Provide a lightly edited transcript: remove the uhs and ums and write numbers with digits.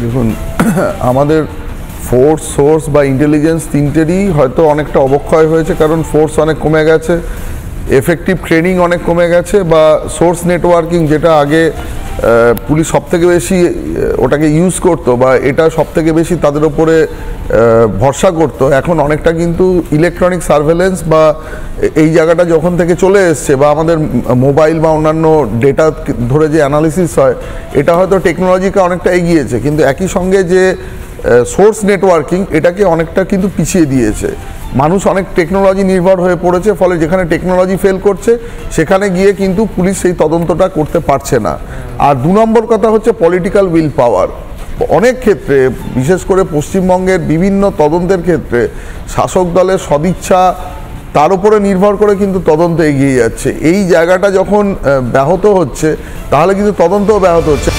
দেখুন আমাদের force source বা ইন্টেলিজেন্স তিনটেরই হয়তো অনেকটা অবক্ষয় হয়েছে, কারণ ফোর্স অনেক কমে গেছে, এফেক্টিভ ট্রেনিং অনেক কমে গেছে, বা সোর্স নেটওয়ার্কিং যেটা আগে পুলিশ সবথেকে বেশি ওটাকে ইউজ করতো বা এটা সবথেকে বেশি তাদের ওপরে ভরসা করতো, এখন অনেকটা কিন্তু ইলেকট্রনিক সার্ভেলেন্স বা এই জায়গাটা যখন থেকে চলে এসছে, বা আমাদের মোবাইল বা অন্যান্য ডেটা ধরে যে অ্যানালিসিস হয়, এটা হয়তো টেকনোলজিকে অনেকটা এগিয়েছে, কিন্তু একই সঙ্গে যে সোর্স নেটওয়ার্কিং এটাকে অনেকটা কিন্তু পিছিয়ে দিয়েছে। মানুষ অনেক টেকনোলজি নির্ভর হয়ে পড়েছে, ফলে যেখানে টেকনোলজি ফেল করছে সেখানে গিয়ে কিন্তু পুলিশ সেই তদন্তটা করতে পারছে না। আর 2 নম্বর কথা হচ্ছে পলিটিক্যাল উইল পাওয়ার। অনেক ক্ষেত্রে, বিশেষ করে পশ্চিমবঙ্গের বিভিন্ন তদন্তের ক্ষেত্রে শাসক দলের সদিচ্ছা তার উপরে নির্ভর করে কিন্তু তদন্ত এগিয়ে যাচ্ছে। এই জায়গাটা যখন ব্যাহত হচ্ছে তাহলে কিন্তু তদন্তও ব্যাহত হচ্ছে।